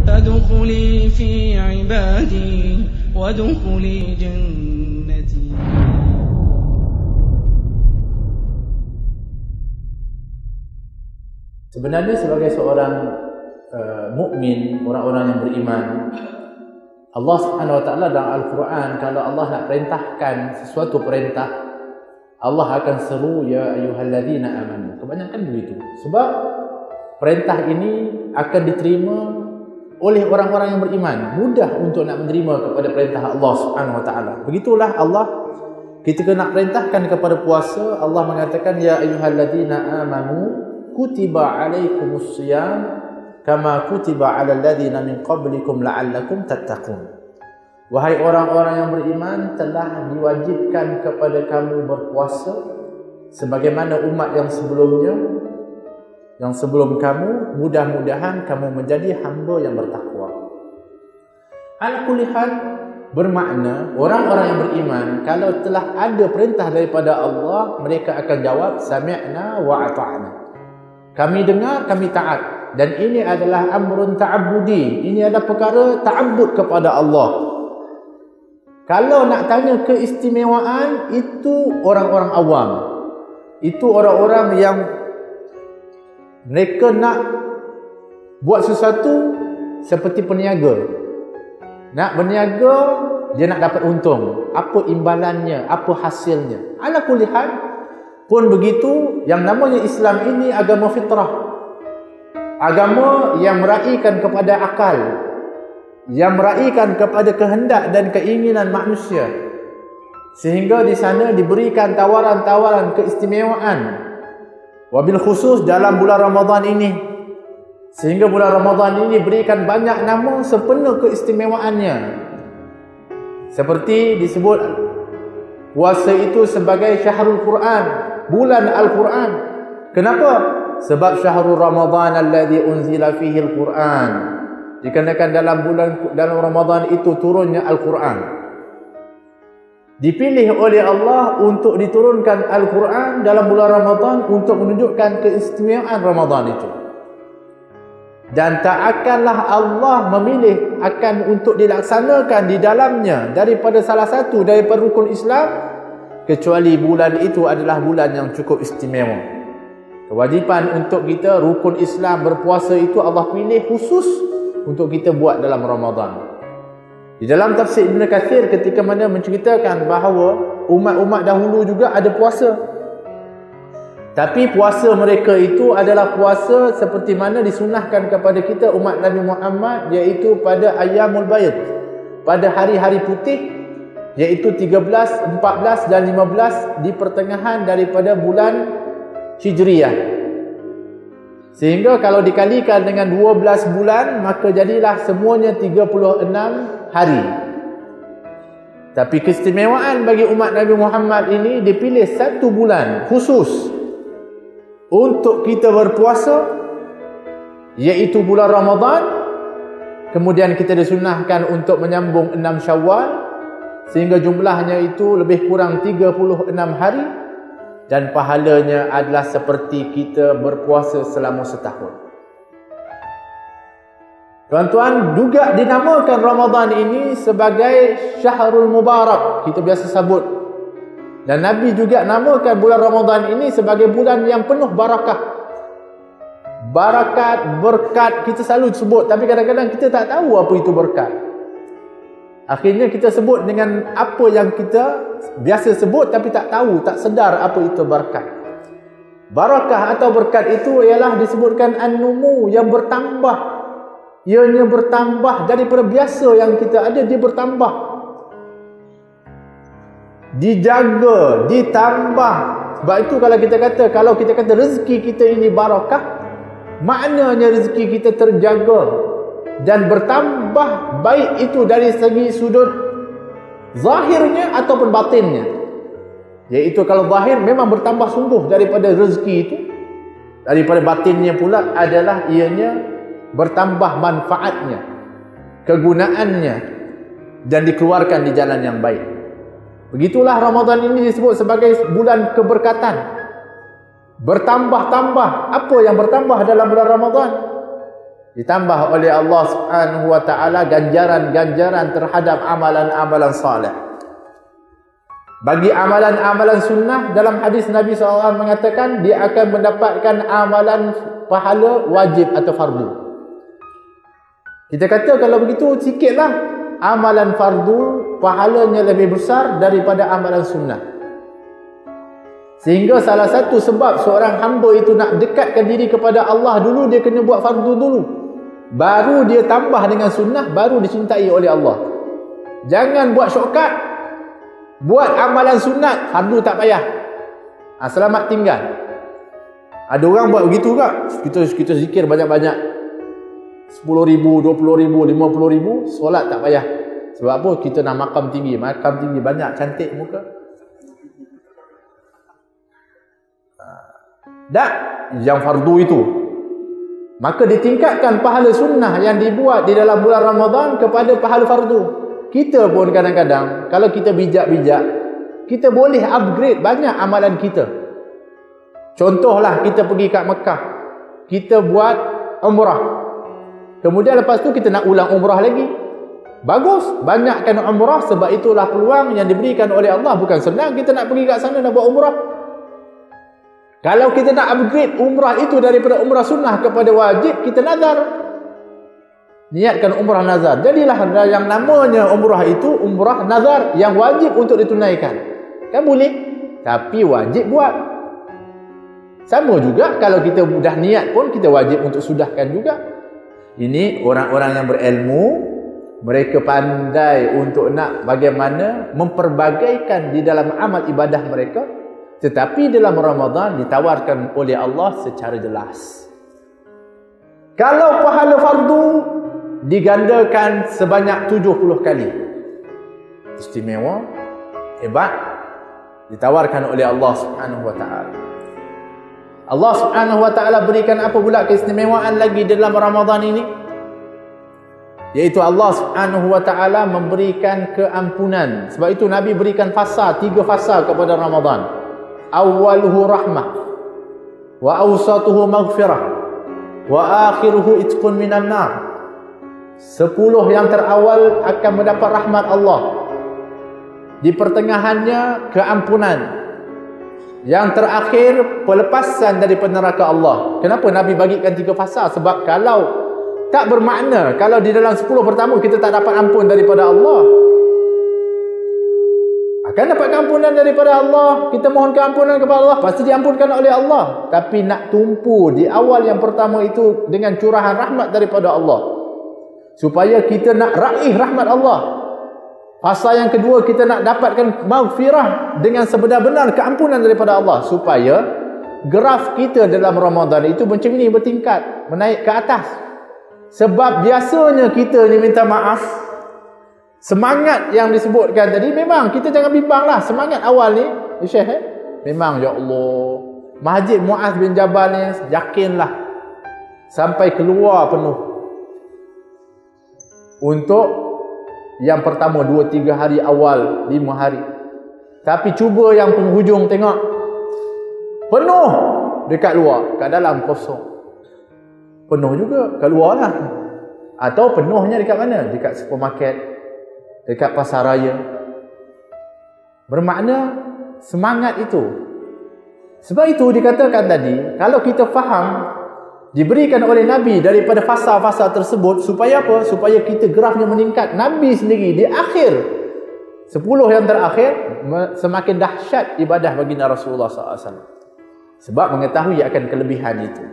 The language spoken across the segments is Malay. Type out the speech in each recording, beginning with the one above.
فادخلي في عبادي وادخلي جنتي. Sebenarnya sebagai seorang mukmin, orang-orang yang beriman, Allah Subhanahu wa taala dalam Al-Quran, kalau Allah nak perintahkan sesuatu perintah, Allah akan seru ya ayyuhalladzina amanu. Kebanyakan begitu. Sebab perintah ini akan diterima oleh orang-orang yang beriman. Mudah untuk nak menerima kepada perintah Allah Subhanahu wa taala. Begitulah Allah ketika nak perintahkan kepada puasa, Allah mengatakan ya ayyuhalladzina amanu kutiba alaikumus shiyam kama kutiba alal ladzina min qablikum la'allakum tattaqun. Wahai orang-orang yang beriman, telah diwajibkan kepada kamu berpuasa sebagaimana umat yang sebelumnya, yang sebelum kamu, mudah-mudahan kamu menjadi hamba yang bertakwa. Al-kulli hal bermakna orang-orang yang beriman kalau telah ada perintah daripada Allah, mereka akan jawab sami'na wa ata'na. Kami dengar, kami taat. Dan ini adalah amrun ta'abbudi. Ini adalah perkara ta'abbud kepada Allah. Kalau nak tanya keistimewaan, itu orang-orang awam. Itu orang-orang yang mereka nak buat sesuatu seperti peniaga. Nak berniaga, dia nak dapat untung. Apa imbalannya, apa hasilnya. Ala kulli hal pun begitu, yang namanya Islam ini agama fitrah. Agama yang meraihkan kepada akal, yang meraihkan kepada kehendak dan keinginan manusia. Sehingga di sana diberikan tawaran-tawaran keistimewaan. Wabil khusus dalam bulan Ramadan ini. Sehingga bulan Ramadan ini berikan banyak nama sepenuh keistimewaannya. Seperti disebut puasa itu sebagai syahrul Quran, bulan Al-Quran. Kenapa? Sebab syahrul Ramadan alladhi unzila fihi Al-Quran. Dikarenakan dalam Ramadan itu turunnya Al-Quran. Dipilih oleh Allah untuk diturunkan Al-Quran dalam bulan Ramadan untuk menunjukkan keistimewaan Ramadan itu. Dan tak akanlah Allah memilih akan untuk dilaksanakan di dalamnya daripada salah satu daripada rukun Islam kecuali bulan itu adalah bulan yang cukup istimewa. Kewajipan untuk kita rukun Islam berpuasa itu Allah pilih khusus untuk kita buat dalam Ramadan. Di dalam tafsir Ibn Kathir ketika mana menceritakan bahawa umat-umat dahulu juga ada puasa. Tapi puasa mereka itu adalah puasa seperti mana disunahkan kepada kita umat Nabi Muhammad, iaitu pada Ayyamul Bayd, pada hari-hari putih, iaitu 13, 14 dan 15 di pertengahan daripada bulan Hijriyah. Sehingga kalau dikalikan dengan 12 bulan, maka jadilah semuanya 36 hari. Tapi keistimewaan bagi umat Nabi Muhammad ini dipilih satu bulan khusus untuk kita berpuasa, iaitu bulan Ramadan. Kemudian kita disunahkan untuk menyambung 6 Syawal, sehingga jumlahnya itu lebih kurang 36 hari. Dan pahalanya adalah seperti kita berpuasa selama setahun. Tuan-tuan, juga dinamakan Ramadan ini sebagai Syahrul Mubarak. Kita biasa sebut. Dan Nabi juga namakan bulan Ramadan ini sebagai bulan yang penuh barakah. Barakat, berkat, kita selalu sebut. Tapi kadang-kadang kita tak tahu apa itu berkat. Akhirnya kita sebut dengan apa yang kita biasa sebut tapi tak tahu, tak sedar apa itu berkat. Barakah atau berkat itu ialah disebutkan an-numu, yang bertambah. Ianya bertambah daripada biasa yang kita ada, dia bertambah. Dijaga, ditambah. Sebab itu kalau kita kata rezeki kita ini barakah, maknanya rezeki kita terjaga dan bertambah, baik itu dari segi sudut zahirnya ataupun batinnya. Iaitu kalau zahir memang bertambah sungguh daripada rezeki itu, daripada batinnya pula adalah ianya bertambah manfaatnya, kegunaannya, dan dikeluarkan di jalan yang baik. Begitulah Ramadan ini disebut sebagai bulan keberkatan. Bertambah-tambah. Apa yang bertambah dalam bulan Ramadan? ditambah oleh Allah Subhanahu wa taala ganjaran-ganjaran terhadap amalan-amalan saleh. Bagi amalan-amalan sunnah, dalam hadis Nabi SAW mengatakan dia akan mendapatkan amalan pahala wajib atau fardu. Kita kata kalau begitu sikitlah, amalan fardu pahalanya lebih besar daripada amalan sunnah. Sehingga salah satu sebab seorang hamba itu nak dekatkan diri kepada Allah dulu, dia kena buat fardu dulu. Baru dia tambah dengan sunnah, baru dicintai oleh Allah. Jangan buat shortcut. Buat amalan sunat, fardu tak payah. Selamat tinggal. Ada orang buat begitu tak? Kita zikir banyak-banyak. 10,000, 20,000, 50,000, solat tak payah. Sebab apa? Kita nak makam tinggi. Makam tinggi banyak, cantik muka. Tak, yang fardu itu. Maka ditingkatkan pahala sunnah yang dibuat di dalam bulan Ramadan kepada pahala fardu. Kita pun kadang-kadang, kalau kita bijak-bijak, kita boleh upgrade banyak amalan kita. Contohlah, kita pergi kat Mekah, kita buat umrah. Kemudian lepas tu kita nak ulang umrah lagi. Bagus, banyakkan umrah, sebab itulah peluang yang diberikan oleh Allah. Bukan senang kita nak pergi kat sana nak buat umrah. Kalau kita nak upgrade umrah itu daripada umrah sunnah kepada wajib, kita nazar. Niatkan umrah nazar. Jadilah yang namanya umrah itu umrah nazar yang wajib untuk ditunaikan. Kan boleh, tapi wajib buat. Sama juga kalau kita dah niat pun kita wajib untuk sudahkan juga. Ini orang-orang yang berilmu, mereka pandai untuk nak bagaimana memperbagaikan di dalam amal ibadah mereka, tetapi dalam Ramadan ditawarkan oleh Allah secara jelas. Kalau pahala fardu digandakan sebanyak 70 kali. Istimewa, hebat, ditawarkan oleh Allah Subhanahu wa taala. Allah Subhanahu wa taala berikan apa pula keistimewaan lagi dalam Ramadan ini? Yaitu Allah Subhanahu wa taala memberikan keampunan. Sebab itu Nabi berikan fasa, 3 fasa kepada Ramadan. Awwaluhu rahmah, wa awsatuhu maghfirah, wa akhiruhu itqun minan nar. 10 yang terawal akan mendapat rahmat Allah. Di pertengahannya keampunan. Yang terakhir pelepasan daripada neraka Allah. Kenapa Nabi bagikan 3 fasa? Sebab kalau tak bermakna, kalau di dalam 10 pertama kita tak dapat ampun daripada Allah, akan dapat keampunan daripada Allah. Kita mohon keampunan kepada Allah, pasti diampunkan oleh Allah. Tapi nak tumpu di awal yang pertama itu dengan curahan rahmat daripada Allah, supaya kita nak raih rahmat Allah. Fasa yang kedua, kita nak dapatkan maghfirah dengan sebenar-benar keampunan daripada Allah, supaya graf kita dalam Ramadan itu macam ini, bertingkat, menaik ke atas. Sebab biasanya kita ni minta maaf, semangat yang disebutkan tadi, memang kita jangan bimbanglah. Semangat awal ni, Syekh, memang ya Allah, Masjid Muaz bin Jabal ni, yakinlah sampai keluar penuh. Untuk yang pertama 2-3 hari awal, 5 hari. Tapi cuba yang penghujung tengok, penuh dekat luar, kat dalam kosong. Penuh juga kat luar lah. Atau penuhnya dekat mana? Dekat supermarket, dekat pasar raya. Bermakna semangat itu. Sebab itu dikatakan tadi, kalau kita faham, diberikan oleh Nabi daripada fasa-fasa tersebut, supaya apa? Supaya kita grafnya meningkat. Nabi sendiri di akhir 10 yang terakhir semakin dahsyat ibadah baginda Rasulullah SAW. Sebab mengetahui akan kelebihan itu.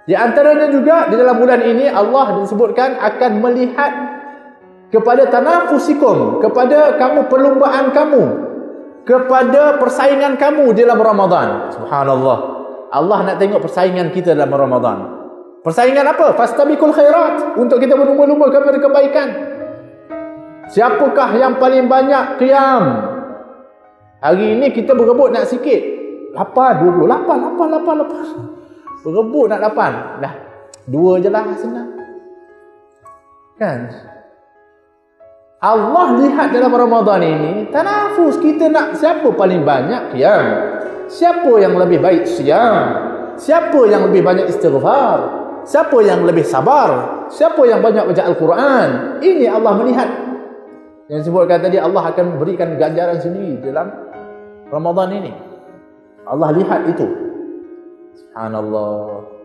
Di antaranya juga di dalam bulan ini Allah disebutkan akan melihat kepada tanafusikum, kepada kamu, perlombaan kamu, kepada persaingan kamu dalam Ramadan. Subhanallah. Allah nak tengok persaingan kita dalam Ramadan. Persaingan apa? Fastabiqul khairat, untuk kita berlumba-lumba kepada kebaikan. Siapakah yang paling banyak qiyam? Hari ini kita berebut nak sikit. 8 berebut nak 8. Dah 2 je lah, senang. Kan? Allah lihat dalam Ramadan ini, tanafus kita nak siapa paling banyak qiyam, siapa yang lebih baik siyam, siapa yang lebih banyak istighfar, siapa yang lebih sabar, Siapa yang banyak baca Al-Quran? Ini Allah melihat. Yang sebutkan tadi, Allah akan berikan ganjaran sendiri dalam Ramadan ini. Allah lihat itu. Subhanallah.